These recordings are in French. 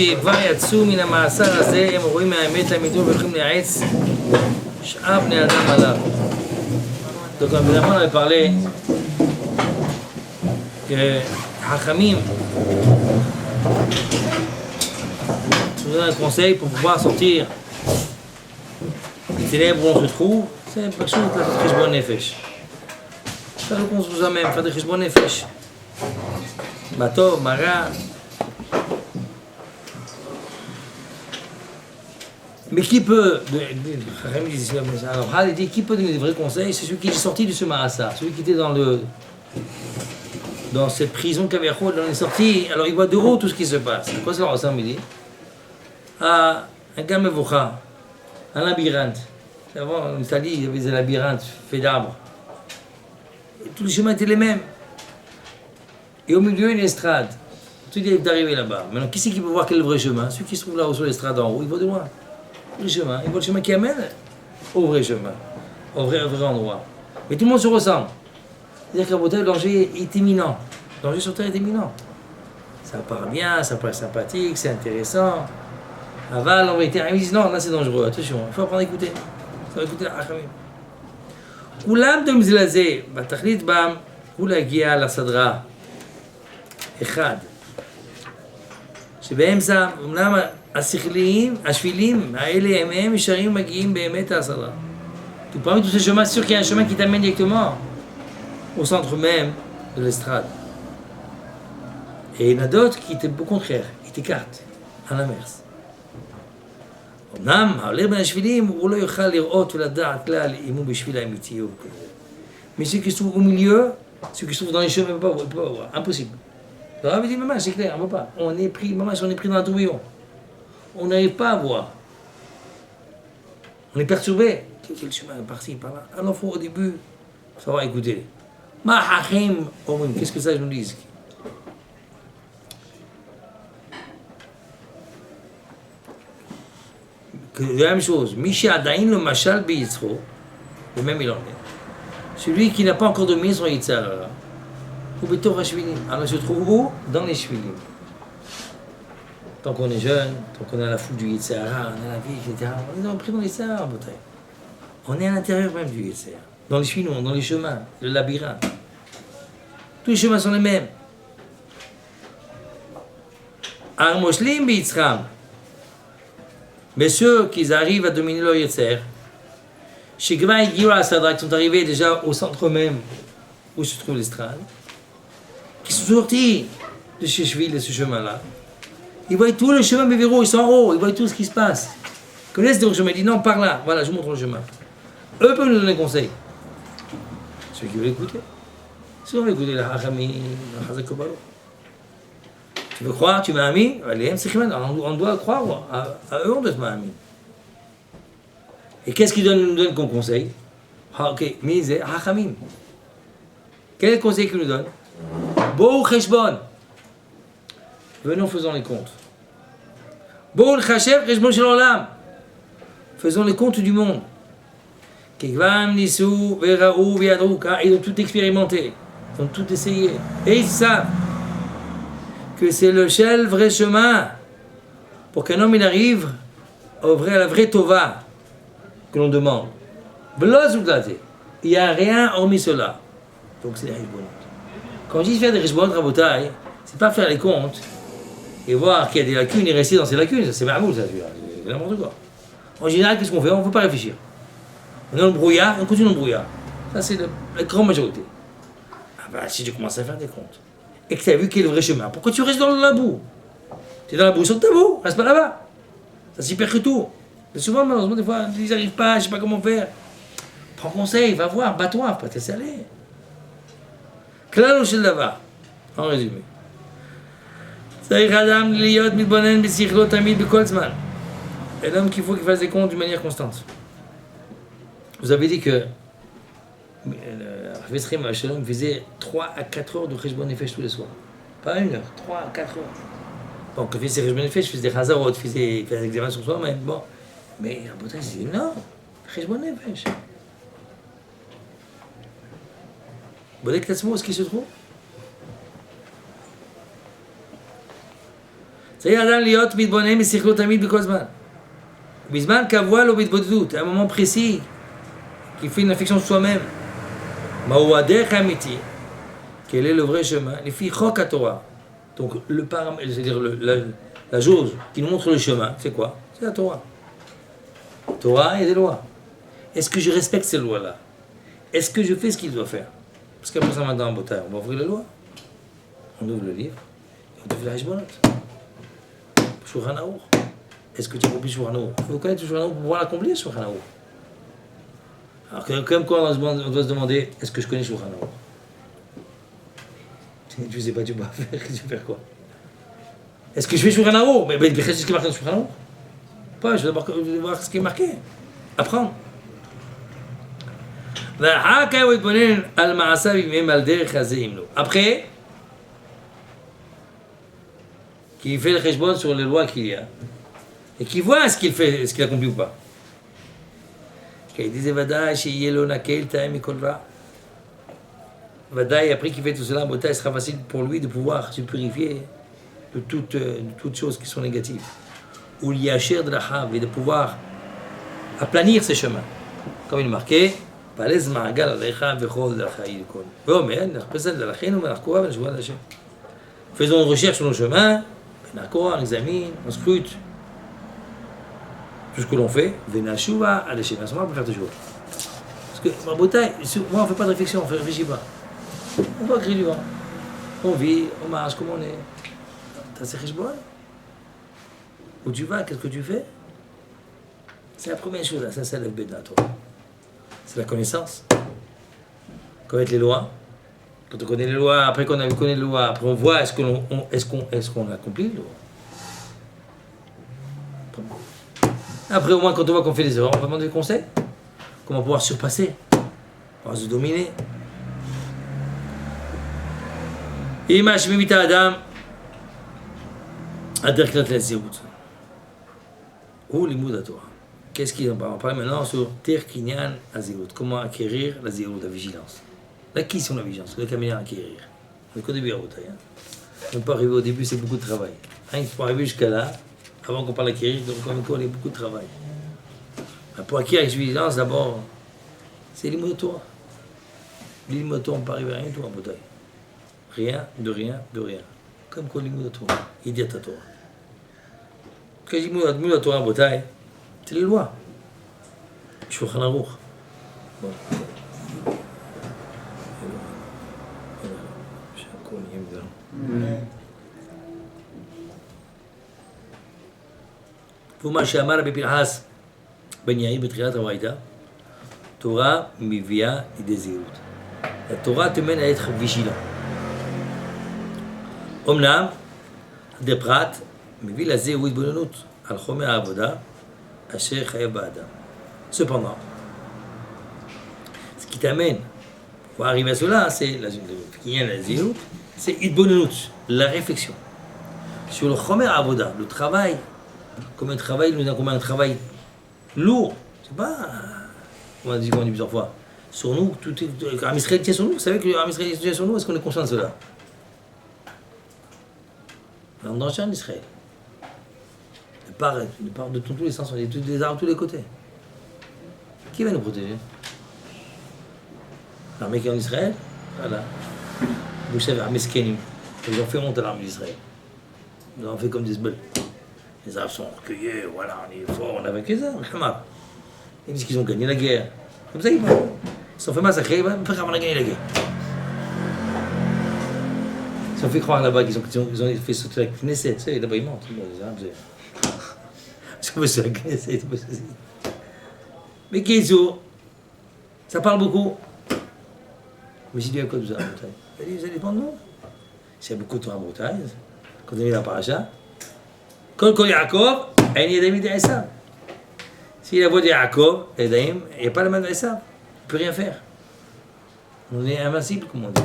כבר יצאו מן המאסר הזה, הם רואים מהאמת למידור והולכים לייעץ שאר בני אדם עליו. Donc évidemment on avait parlé que Hachamim nous donne un conseil pour pouvoir sortir des ténèbres où on se trouve, c'est פשוט לעשות חשבון נפש. faire le compte soi-même, faire des חשבון נפש. מה טוב, מה רע. Mais qui peut, alors Hal dit, qui peut donner des vrais conseils? C'est celui qui est sorti de ce Mahassa, celui qui était dans cette prison Kaviachol, il est sorti, alors il voit de haut tout ce qui se passe. Quoi ça ressemble, il dit? À un Gamevoucha, un labyrinthe. Avant, en Italie, il y avait des labyrinthes faits d'arbres. Tous les chemins étaient les mêmes. Et au milieu, une estrade. Tout est d'arriver là-bas. Maintenant, qui c'est qui peut voir quel est le vrai chemin? Celui qui se trouve là-haut sur l'estrade en haut, il voit de loin. Le chemin, il voit le chemin qui amène au vrai chemin, au vrai endroit. Mais tout le monde se ressemble. C'est-à-dire qu'à le danger est imminent. Le danger sur Terre est imminent. Ça part bien, ça paraît sympathique, c'est intéressant. Aval, en vérité, ils disent non, là c'est dangereux, attention, il faut apprendre à écouter. Il faut écouter la Hachamim. כולם דומזים לזה, בתכלית בם, הוא להגיע לסדרה. אחד. שבאמצע, אומנם השבילים האלה הם ישרים מגיעים באמת להסדרה. Parmi tous ces chemins, c'est sûr qu'il y a un chemin qui t'amène directement au centre même de l'estrade. Et il y en a d'autres qui, au contraire, ils t'écartent à l'inverse. אמנם, העולה בין השבילים, הוא לא יוכל לראות ולדעת כלל אם הוא בשביל האמיתי או כזה. Mais ceux qui se trouvent au milieu, ceux qui se trouvent dans les chemins, ils ne peuvent pas voir. Impossible. Le Rav dit, maman, c'est clair, on ne peut pas. On est pris dans un tourbillon. On n'arrive pas à voir. On est perturbé. Quel chemin par-ci, par-là. Alors, il faut au début savoir écouter. Qu'est-ce que ça nous dit? La même chose. le machal b'yitzro. Le même il en est. Celui qui n'a pas encore dominé son yitzhara. Ou betor hashvilim. Alors, il se trouve où? Dans les shvilim. Tant qu'on est jeune, tant qu'on est à la foule du Yitzhara, on est à la vie, etc. On est pris dans les Yitzhara, peut-être. On est à l'intérieur même du Yitzhara. Dans les chemins, dans les chemins, le labyrinthe. Tous les chemins sont les mêmes. Armoshlim b'itzram. Mais ceux qui arrivent à dominer leur Yitzhara, Shigva et Gira Sadra, qui sont arrivés déjà au centre même où se trouve l'estrade, qui sont sortis de ce cheville, de ce chemin-là, ils voient tout le chemin Bévéro, ils sont en haut, ils voient tout ce qui se passe. Ils connaissent le chemin, ils disent non, par là, voilà, je vous montre le chemin. Eux peuvent nous donner conseil. Ceux qui veulent écouter. Ceux qui veulent écouter la Hachamim, la Chazakobalo. Tu veux croire, tu m'as ami, allez, on doit croire, à eux on doit être ami. Et qu'est-ce qu'ils nous donnent comme conseil? Ok, mais c'est Hachamim. Quel est le conseil qu'ils nous donnent? Bo Cheshbon. Venons, faisons les comptes. Faisons les comptes du monde. Ils ont tout expérimenté, ils ont tout essayé. Et ils savent que c'est le seul vrai chemin pour qu'un homme il arrive à la vraie Tova que l'on demande. Il n'y a rien hormis cela. Donc c'est les Rishbonot. Quand je dis faire des Rishbonot Rabotai, c'est pas faire les comptes et voir qu'il y a des lacunes et rester dans ces lacunes, ça c'est marmoul, ça c'est n'importe quoi. En général, qu'est-ce qu'on fait? On ne peut pas réfléchir. On est dans le brouillard, on continue dans le brouillard. Ça c'est la grande majorité. Ah bah si tu commences à faire des comptes et que tu as vu quel est le vrai chemin, pourquoi tu restes dans la boue? Tu es dans la boue, saute ta boue, reste pas là-bas. Ça s'y perd que tout. Et souvent, malheureusement, des fois, ils n'arrivent pas, je ne sais pas comment faire. Prends conseil, va voir, bats-toi, pas te laisser aller. Klal shel davar. En résumé. Et l'homme qu'il faut qu'il fasse des comptes d'une manière constante. Vous avez dit que Rav Shalom faisait 3 à 4 heures de Cheshbon Nefesh tous les soirs. Pas 1 heure, 3 à 4 heures. Bon, quand il faisait Cheshbon Nefesh, il faisait des Chazarot, il faisait des examens sur soi-même. Bon. Mais à Boutaï, il disait non, Cheshbon Nefesh. Bodek Tatzmo, où est-ce qu'il se trouve? צריך אדם להיות מתבונן בשכלו תמיד בכל זמן. בזמן קבוע לו בהתבודדות, un moment précis, qui fait une réflexion sur soi-même. מהו הדרך האמיתי, quel est le vrai chemin, לפי חוק התורה. Donc, c'est-à-dire la chose qui nous montre le chemin, c'est quoi? C'est la Torah. Torah, il y a des lois. Est-ce que je respecte ces lois-là? Est-ce que je fais ce qu'il doit faire? Parce qu'après ça, maintenant, en bataille, on va ouvrir les lois. On ouvre le livre, et on fait la Heshbonot. Shulchan Aruch. Est-ce que tu as accompli Shulchan Aruch? Il faut connaître Shulchan Aruch pour pouvoir l'accomplir, Shulchan Aruch. Alors, comme quoi, on doit se demander, est-ce que je connais Shulchan Aruch? Tu ne sais pas, tu vas faire quoi? Est-ce que je fais Shulchan Aruch? Mais c'est ce qui est marqué dans Shulchan Aruch. Pas, je dois voir ce qui est marqué. Apprendre. Après, qui fait le cheshbon sur les lois qu'il y a, et qui voit ce qu'il fait, ce qu'il accomplit ou pas. Il disait Vadaï, Sheyelo Nakel, Taïm et Kolra. Vadaï, après qu'il fait tout cela, il sera facile pour lui de pouvoir se purifier de toutes choses qui sont négatives. Ou l'yacher de la hav, et de pouvoir aplanir ses chemins. Comme il est marqué, Palez Ma'agal Alecha Vechol Dachai Kol. Vomer, Nachpesel Dalachenu, Menachkoa, Benjouad Hashem. Faisons une recherche sur nos chemins, on examine, on scrute tout ce que l'on fait, Venashuva, Aleshem, à ce moment-là, on peut faire toujours. Parce que, ma bouteille, moi, on ne fait pas de réflexion, on ne réfléchit pas. On va créer du vent. On vit, on marche comme on est. T'as ces cheshbon? Où tu vas, qu'est-ce que tu fais? C'est la première chose, ça c'est le bédin, toi. C'est la connaissance. Connaître les lois. Quand on connaît les lois, après qu'on a connu les lois, après on voit est-ce qu'on accomplit les lois. Après au moins quand on voit qu'on fait des erreurs, on va demander des conseils. Comment pouvoir surpasser, pouvoir se dominer. Image Mimita Adam, Aderklat la Zérout. Ou l'imoud à Torah. Qu'est-ce qu'il en parle? On parle maintenant sur Ter Kinyan Azérout. Comment acquérir la Zérout, la vigilance. L'acquisition de la vigilance, le caméra à acquérir. On est qu'au début à Rotaï. On ne peut pas arriver au début, c'est beaucoup de travail. Rien que pour arriver jusqu'à là, avant qu'on parle d'acquérir, donc on a beaucoup de travail. Mais pour acquérir la vigilance, d'abord, c'est l'imoud de Torah. L'imoud de Torah, on ne peut arriver à rien du tout en Rotaï. Rien, de rien, de rien. Comme quoi l'imoud de Torah, il dit à ta Torah. Quand je dis l'imoud de Torah en Rotaï, c'est les lois. Shulchan Aruch. Bon. ומה שאמר רבי פנחס בן יאיר בתחילת הברייתא, תורה מביאה לידי זהירות. התורה תממן à être vigilant. אמנם, דפרט מביא לזהירות התבוננות על חומר העבודה אשר חייב באדם. Cependant, ce qui t'amène pour arriver à cela, c'est la zéhout, c'est itbonenut, la réflexion sur le chomer avoda, le travail. Comme un travail, nous avons comme un travail lourd. C'est pas, on a dit plusieurs fois, sur nous, tout est, un Israël tient sur nous. Vous savez que un Israël tient sur nous, est-ce qu'on est conscient de cela? On est en danger en Israël. Il part de tous les sens, on est des arbres de tous les côtés. Qui va nous protéger? L'armée qui est en Israël, voilà. Vous savez, l'armée Skenim, ils ont fait monter l'armée d'Israël. Ils ont fait comme des sbeuls. Les Arabes sont recueillis, voilà, on est fort, on a vaincu ça, ils disent qu'ils ont gagné la guerre. Comme ça, ils se sont fait massacrer, ils vont faire comment on a gagné la guerre. Ils ont fait croire là-bas qu'ils ont fait sauter la Knesset, tu sais, là-bas ils mentent. Les Arabes, c'est comme ça, la Knesset, mais Kézou, ça parle beaucoup. Mais j'ai dit à quoi vous avez il dit, ça dépend de nous. S'il y a beaucoup de temps en Bretagne, quand on est la paracha, Kol Kol Yaakov, un Yadayim d'Esav. Si la voix de Yaakov, Yadayim, il n'y a pas la main d'Esav. On ne peut rien faire. On est invincible, comme on dit.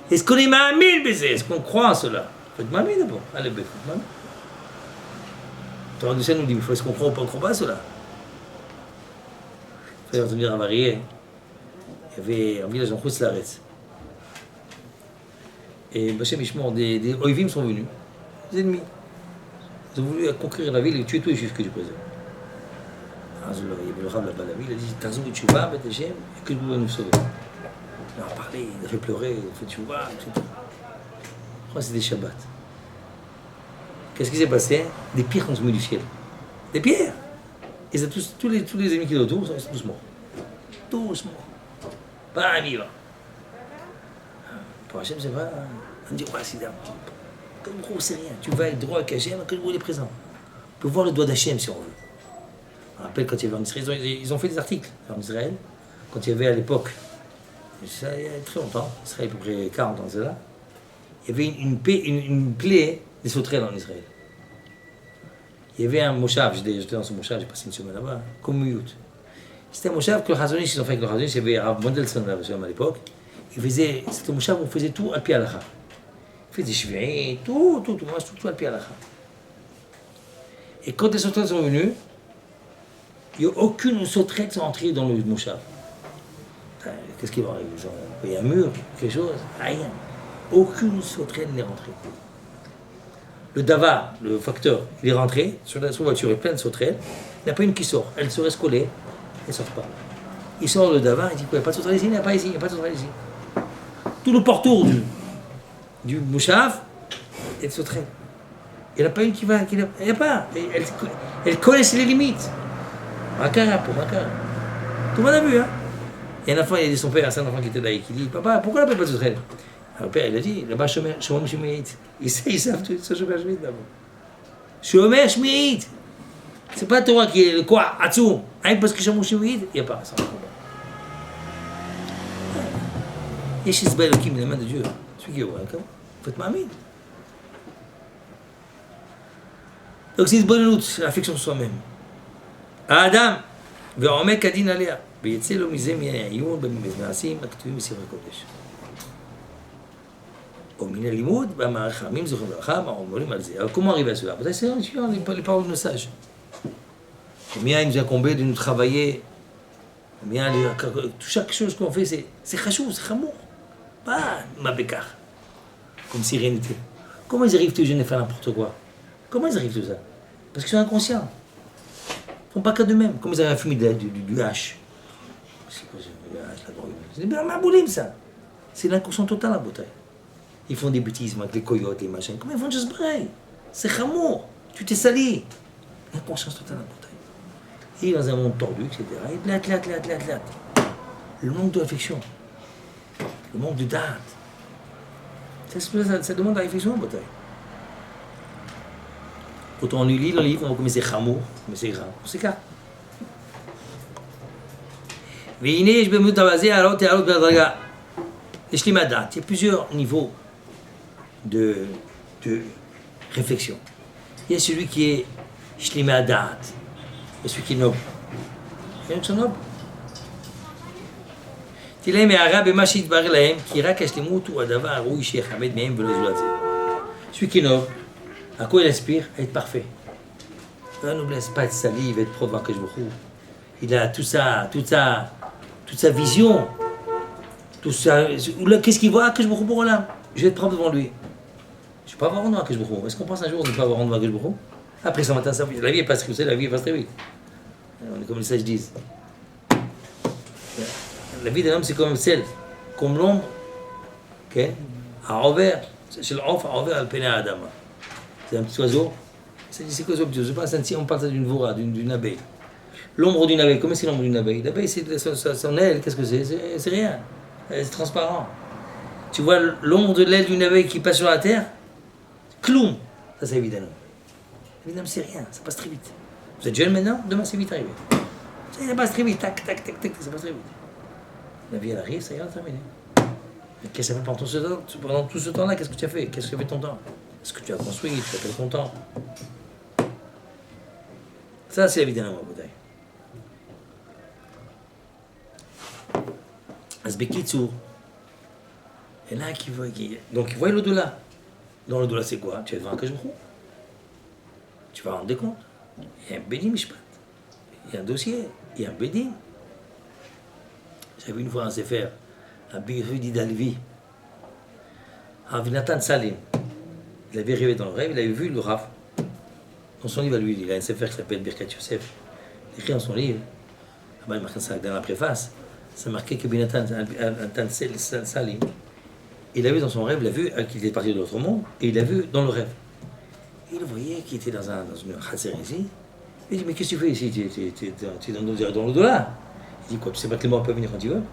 Est-ce qu'on est ma'amil baiser? Est-ce qu'on croit en cela? Il faut être ma'amil d'abord. Allez, il faut être ma'amil. Torah du Ciel nous dit, est-ce qu'on croit ou pas, on ne croit pas à cela? Il faut dire à Marié. Il y avait un village en Khouslaretz. Et Bachem Ishmor, des Oivim sont venus, des ennemis. Ils ont voulu conquérir la ville et tuer tous les juifs que je posais. Il y avait le rab là-bas, la ville, il a dit Tazou et Tchouva, Beth Hashem, et que Dieu va nous sauver. Il a parlé, il a fait pleurer, il a fait Tchouva, etc. Je crois que c'était Shabbat. Qu'est-ce qui s'est passé? Des pierres sont tombées du ciel. Des pierres! Et ça, tous les ennemis qui étaient autour sont tous morts. Tous morts. Pas un vivant. Pour Hachem, c'est pas. On dit, ouais, c'est d'un. Comme gros, c'est rien. Tu vas être droit avec Hachem, que le gros, il est présent. On peut voir le doigt d'Hachem si on veut. On rappelle quand il y avait en Israël, ils ont fait des articles en Israël. Quand il y avait à l'époque, ça il y a très longtemps, Israël à peu près 40 ans, c'est là, il y avait une plaie des sauterelles en Israël. Il y avait un moshav, j'étais dans ce moshav, j'ai passé une semaine là-bas, comme Muyut. C'était un moshav que le Hazonish, ils ont fait avec le Hazonish, il y avait Rav Mondelson à l'époque. C'était un moshav où on faisait tout al pi halakha. Il faisait des shvi'im, tout al pi halakha. Et quand les sauterelles sont venues, il n'y a aucune sauterelle qui est entrée dans le moshav. Qu'est-ce qui va arriver? Il y a un mur, quelque chose? Rien. Aucune sauterelle n'est rentrée. Le davar, le facteur, il est rentré, sur la voiture, il y a plein de sauterelles, il n'y a pas une qui sort, elle se reste collée, elle ne sort pas. Il sort le davar, il dit, il n'y a pas de sauterelle ici, il n'y a pas ici, il n'y a pas de sauterelle ici. Tout le portour du mouchaf, il y a de sauterelles. Il n'y en a pas une qui va, il n'y a pas, elle connaissent les limites. Makara pour Makara. Tout le monde a vu, hein. Et un enfant, il a dit son père, c'est un enfant qui était là, qui dit, papa, pourquoi on n'appelle pas de sauterelles? Le père, il a dit, là-bas, Shomer Shmeit. Ils savent tout, c'est Shomer Shmeit d'abord. Shomer Shmeit. C'est pas toi qui est le quoi, Atsum. Hein, parce que Shomer Shmeit, il n'y a pas ça. Et chez Zbaïl Okim, la main de Dieu. Celui qui est au d'accord? Faites m'amin. Donc c'est Zbaïlout, l'affection sur soi-même. Adam, Ve'omek Kadin Alea. ויצא לו מזה מן העיון במעשים הכתובים בספר הקודש. או מן הלימוד והמערך העמים זוכרים ברכה, אומרים על זה. Alors comment arriver à cela? C'est les paroles de nos sages. Combien il nous a incombé de nous travailler, combien chaque chose qu'on fait, c'est chachou, c'est chamour. Pas ma bécar, comme sérénité. Comment ils arrivent tous les jeunes à faire n'importe quoi? Comment ils arrivent tout ça? Parce qu'ils sont inconscients. Ils ne font pas qu'à d'eux-mêmes. Comment ils arrivent à fumer du hache? C'est quoi la drogue? C'est bien ma boulim ça. C'est l'inconscient total la bouteille. Ils font des bêtises avec les coyotes, les machins. Comment ils font juste pareil? C'est chamour. Tu t'es sali. L'inconscience totale la bouteille. Et dans un monde tordu, etc. Et là. Le manque de réflexion. Le manque de date. Ça demande la réflexion la bouteille. Quand on lit le livre, on voit comme c'est chamour, mais c'est grave. On s'écarte. Il y a plusieurs niveaux de réflexion. Il y a celui qui est Shlimadat, il y a celui qui est noble. Il y a qui sont nobles. Celui qui est noble, à quoi il aspire? À être parfait. Il ne nous laisse pas être sali, il va être proche que je me trouve. Il a toute sa vision, tout ça. Qu'est-ce qu'il voit? Que je me trouve là. Je vais être propre devant lui. Je ne vais pas avoir rendement que je me trouve. Est-ce qu'on pense un jour de ne pas avoir rendement que je me trouve? Après ce matin, la vie est passée, vous savez, la vie est passée très vite. On est comme les sages disent. La vie d'un homme, c'est comme celle, comme l'ombre, à envers, c'est l'off à envers al pena adama. C'est un petit oiseau. C'est quoi ce petit oiseau? Je on parle d'une voura, d'une abeille. L'ombre d'une abeille, comment c'est l'ombre d'une abeille? L'abeille, c'est son aile, qu'est-ce que c'est? C'est rien. C'est transparent. Tu vois l'ombre de l'aile d'une abeille qui passe sur la terre? Cloum. Ça, c'est évident. Évidemment, c'est rien, ça passe très vite. Vous êtes jeune maintenant? Demain, c'est vite arrivé. Ça passe très vite, tac, ça passe très vite. La vie, elle arrive, ça y est, terminé. Mais qu'est-ce que ça fait pendant tout ce temps-là? Qu'est-ce que tu as fait? Qu'est-ce que tu as fait ton temps? Est-ce que tu as construit? Tu as fait ton temps? Ça, c'est évidemment ma bouteille. Asbekitsour. Et là, donc, il voit l'au-delà. Dans l'au-delà, c'est quoi? Tu vas devant un Kajbrou. Tu vas rendre compte. Il y a un Bédim Mishpat. Il y a un dossier. Il y a un Bédim. J'avais une fois un Sefer, un Birudi d'Alvi. Rav Nathan Salim, il avait rêvé dans le rêve, il avait vu le Rav. Dans son livre à lui, il a un sefer qui s'appelle Birkat Yosef. Il écrit dans son livre, il marque ça dans la préface, c'est marqué que Nathan Salim, il a vu dans son rêve, il a vu qu'il était parti de l'autre monde, et il a vu dans le rêve. Il voyait qu'il était dans une chasser ici. Il dit, mais qu'est-ce que tu fais ici? Tu es dans l'au-delà. Il dit, quoi, tu sais pas que les morts peuvent venir quand ils veulent?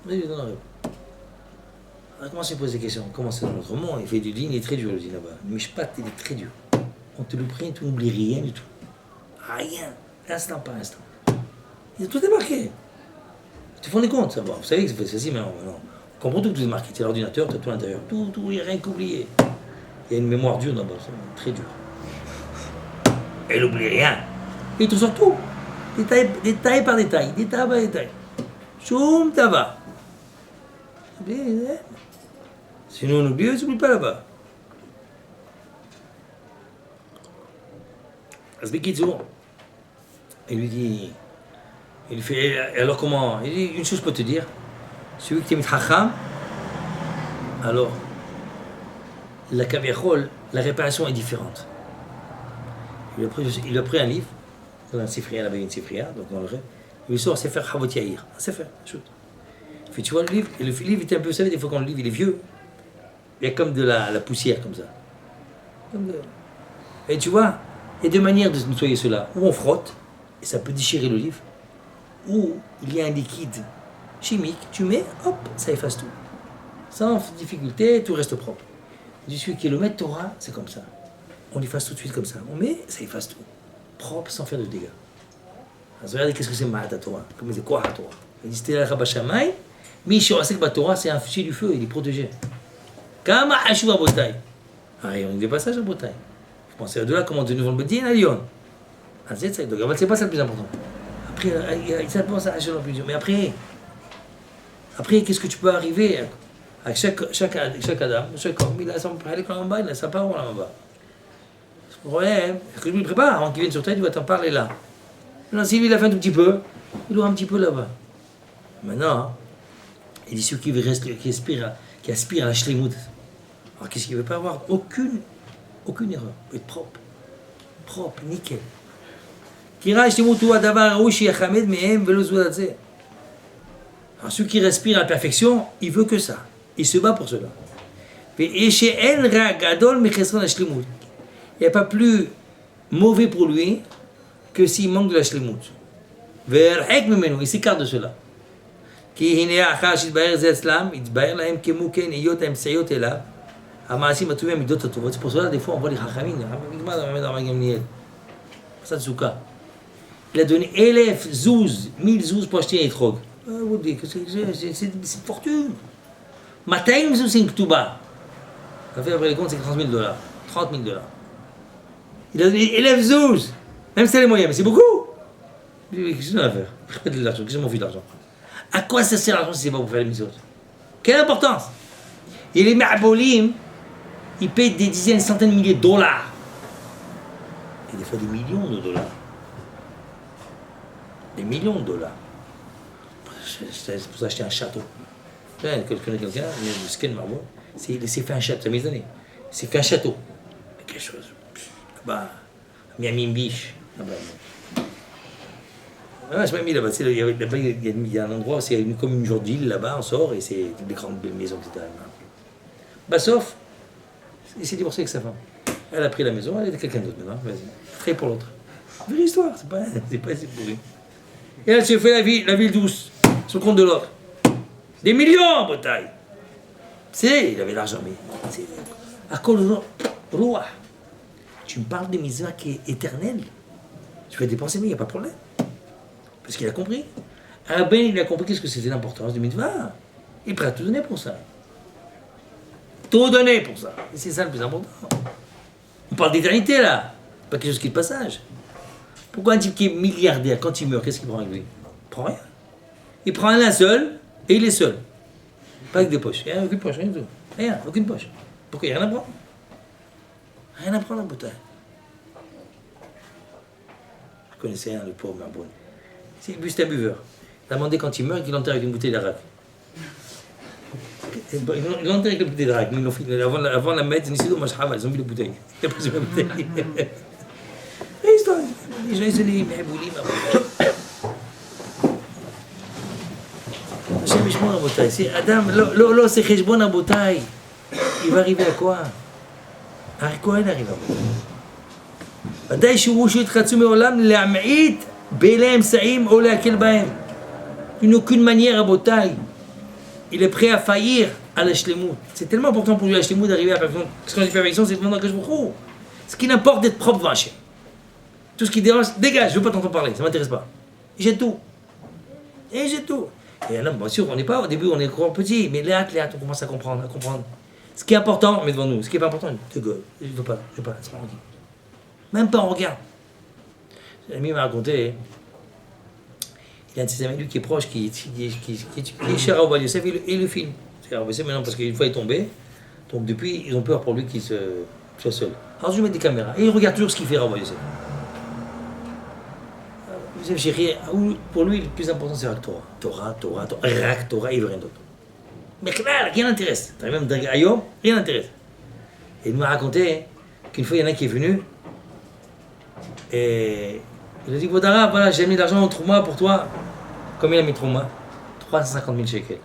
Il dit, dans le rêve. Alors, comment se pose des questions? Comment c'est dans notre monde? Il fait du din, il est très dur, le din là-bas. Le mishpat, il est très dur. On te le prend, tu n'oublies rien du tout. Rien. Instant par instant. Il a tout démarqué. Tu te rends compte, ça va. Vous savez que c'est facile, mais non. On comprend tout que tout est marqué. C'est l'ordinateur, tu as tout à l'intérieur. Tout, il n'y a rien qu'oublier. Il y a une mémoire dure là-bas, c'est très dur. Elle n'oublie rien. Et il te sort tout. Détail par détail. Détail par détail. Choum, tava. Sinon, on oublie, on n'oublie pas là-bas. Asbekitsour, il lui dit, il fait, alors comment? Il dit, une chose peut te dire, celui qui est mitchacham, alors, la kaviachol, la réparation est différente. Il a pris un livre, dans un sifria, là-bas il y a une sifria, donc dans le rêve, il lui sort un sefer Havot Yair, un sefer, shoot. Il fait, tu vois le livre, et le livre était un peu, vous savez, des fois quand le livre il est vieux, il y a comme de la poussière comme ça. Et tu vois, il y a deux manières de nettoyer cela. Ou on frotte, et ça peut déchirer le livre, ou il y a un liquide chimique, tu mets, hop, ça efface tout. Sans difficulté, tout reste propre. Je suis qui est le maître Torah, c'est comme ça. On efface tout de suite comme ça. On met, ça efface tout. Propre, sans faire de dégâts. Alors, regardez qu'est-ce que c'est Ma'at Torah. Comme c'est quoi la Torah? Il dit c'était la Rabashamay, mais la Torah, c'est un fusil du feu, il est protégé. Kama Hashu Abotai. Ah, il y a des passages à Abotai. Vous pensez à de là, comment de nouveau le Bedin à Lyon. C'est pas ça le plus important. Après, ça pense à Hashu le plus dur. Mais après, qu'est-ce que tu peux arriver avec chaque Adam, chaque homme, il a son parler en bas, il a sa parole en bas. Le problème, c'est que lui il prépare, avant qu'il vienne sur terre, il va t'en parler là. Maintenant, si lui il a fait un tout petit peu, il aura un petit peu là-bas. Maintenant, il dit celui qui aspire à la shlemut. Alors qu'est-ce qu'il ne veut pas avoir? Aucune erreur. Il faut être propre, nickel. Alors celui qui respire à la perfection, il veut que ça. Il se bat pour cela. Il n'y a pas plus mauvais pour lui que s'il manque de la shlemut. Il s'écarte de cela. C'est pour cela, des fois, on voit les chachamim. Il a donné 1000 zouz, 1000 zouz pour acheter un étrog. C'est une fortune. Mataim zouz, c'est une ktuba. Ça fait après les comptes, c'est $30 000. $30 000. Il a donné 11 zouz. Même si c'est les moyens, mais c'est beaucoup. Qu'est-ce qu'on a à faire? Je pète de l'argent, qu'est-ce que m'en fait de l'argent? À quoi ça sert l'argent si c'est pas pour faire les mitzvot? Quelle importance? Et les ma'abolim, ils payent des dizaines, centaines de milliers de dollars. Et des fois des millions de dollars. Des millions de dollars. C'est pour acheter un château. Tu connais quelqu'un, le skin marbo, il s'est fait un château, ça mes années. Il s'est fait un château. Quelque chose. Là-bas, Miami Beach. Là-bas. Ah, c'est pas mis là-bas. Il y a un endroit, c'est comme une genre d'île là-bas, on sort et c'est des grandes belles maisons, etc. Bah, sauf, il s'est divorcé avec sa femme. Elle a pris la maison, elle était quelqu'un d'autre maintenant. Vas-y. Très pour l'autre. Vraie histoire, c'est pas assez pourri. Et elle s'est fait la ville douce, sur le compte de l'autre. Des millions en Bretagne. C'est, il avait l'argent, mais c'est. À cause de roi. Tu me parles de misère qui est éternelle. Tu vas dépenser, mais il n'y a pas de problème. Parce qu'il a compris. Ah ben, il a compris qu'est-ce que c'était l'importance du mitzvah. Il est prêt à tout donner pour ça. Tout donner pour ça. Et c'est ça le plus important. On parle d'éternité là. Pas quelque chose qui est de passage. Pourquoi un type qui est milliardaire, quand il meurt, qu'est-ce qu'il prend avec lui? Il prend rien. Il prend un linceul et il est seul. Pas avec des poches. Il n'y a aucune poche, rien du tout. Rien, aucune poche. Pourquoi il n'y a rien à prendre? Rien à prendre en bouteille. Je connaissais un, le pauvre Marboun. C'est un buveur. Il a demandé quand il meurt qu'il enterre avec une bouteille d'arabe. Ils l'ont enterré avec le bouteille de drague. Avant la mettre, ils ont mis la bouteille. Ils ont pris la bouteille. Les gens, ils les mahboulim. השם ישמור רבותיי. אדם לא עושה חשבון רבותיי. il va arriver à quoi? À quoi il arrive? ודאי שהוא שהתחצו מעולם להמעיט באלה אמצעים או להקל בהם. D'une aucune manière רבותיי. Il est prêt à faillir à la shlemut. C'est tellement important pour lui la shlemut d'arriver à la perfection. Parce que quand je dis perfection, c'est demander à Kadosh Baruch Hu. Ce qui n'importe d'être propre devant Hachem. Tout ce qui dérange, dégage, je ne veux pas t'entendre parler, ça ne m'intéresse pas. Et j'ai tout. Et là, bien sûr, on n'est pas, au début, on est encore petit, mais là, on commence à comprendre. Ce qui est important, mais devant nous. Ce qui n'est pas important, je ne veux pas, c'est pas dit. Même pas en regard. L'ami m'a raconté, il y a un de ses amis, lui, qui est proche, qui est chez Rav Yosef, et le film. C'est Rav Yosef maintenant, parce qu'une fois il est tombé, donc depuis, ils ont peur pour lui qu'il soit seul. Alors je lui mets des caméras, et il regarde toujours ce qu'il fait Rav Yosef. Pour lui, le plus important, c'est la Torah. Torah, il veut rien d'autre. Mais clair, rien n'intéresse. Même Ayom, rien n'intéresse. Et il m'a raconté qu'une fois, il y en a un qui est venu, et il a dit, Vodara, voilà, j'ai mis de l'argent au Trouma pour toi. Combien il a mis Trouma? 350 000 shekels.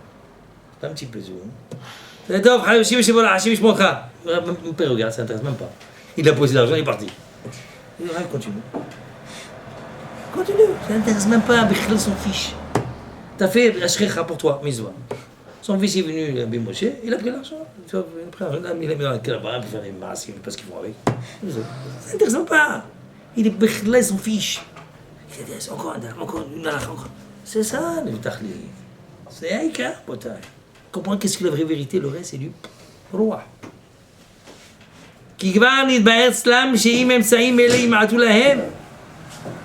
C'est un petit peu. C'est top, Hachim, je montre. Mon père regarde, ça n'intéresse même pas. Il a posé l'argent, il est parti. Il dit, continue. Ça n'intéresse même pas, Bichlal s'en fiche. T'as fait Ashrecha pour toi, Mizwa. Son fils est venu à Bimoshe, il a pris l'argent. Il a mis dans la caravane pour faire des masses, il ne sait pas ce qu'ils font avec. Ça n'intéresse même pas. Il est Bichlal s'en fiche. Il a dit, encore une halakha, encore. C'est ça, le Tachli. C'est Aïka, Botay. Comprends qu'est-ce que la vraie vérité, le reste, c'est du roi.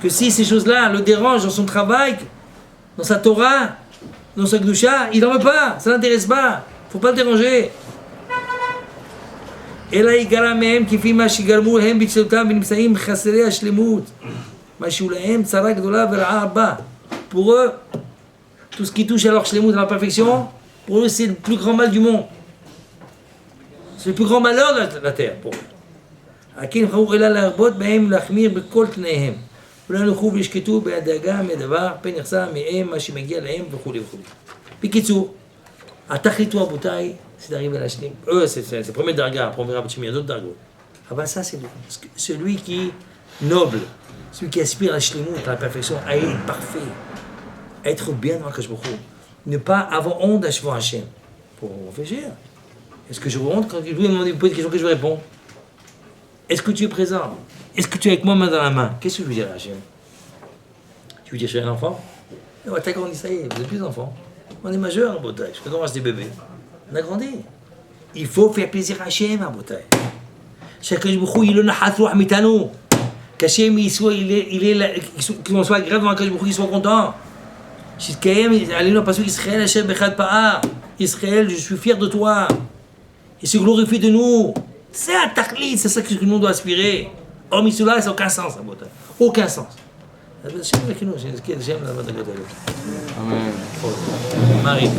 Que si ces choses-là le dérangent dans son travail, dans sa Torah, dans sa Gdusha, il n'en veut pas, ça l'intéresse pas, il ne faut pas le déranger. אלא יגרע מהם כפי מה שגרמו הם בצלותם ונמצאים חסרי השלמות, מה שהוא להם צרה גדולה ורעה רבה. Pour eux, tout ce qui touche à leur shlemut, à leur perfection, pour eux c'est le plus grand mal du monde. C'est le plus grand malheur de la terre pour eux. הכי נבחרו אלא להרבות בהם להחמיר בכל תנאיהם. ולא ילכו וישקטו בהדאגה מדבר, פן יחסר מהם מה שמגיע להם וכו'. בקיצור, התכלית הוא רבותיי, c'est d'arriver à la shlim. Eux, c'est le premier darga, après on verra il y a d'autres dargos. Ah ben ça, c'est celui qui est noble, celui qui aspire à la shlimut, à la perfection, à être parfait, à être bien dans Akash Baruch Hu. Ne pas avoir honte d'Ashvar Hashem. Pour réfléchir. Est-ce que je honte quand lui me pose une question que je réponds? Est-ce que tu es présent? Est-ce que tu es avec moi main dans la main? Qu'est-ce que je veux dire à Hachem? Tu veux dire je suis un enfant? T'as grandi, ça y est, vous êtes plus enfant. On est majeur en Botaï, je peux commencer des bébés. On a grandi. Il faut faire plaisir à Hachem en Botaï. Chacun du Boukhou, il est le mitano. Qu'Hachem, qu'on soit agréable devant Hachem, qu'il soit content. Allez-nous parce qu'Israël, Hachem, Bechad Pa'ar. Israël, je suis fier de toi. Il se glorifie de nous. C'est un tachlit, c'est ça que nous doit aspirer. Or, Missoula, ça n'a aucun sens, aucun sens. Amen. Marie.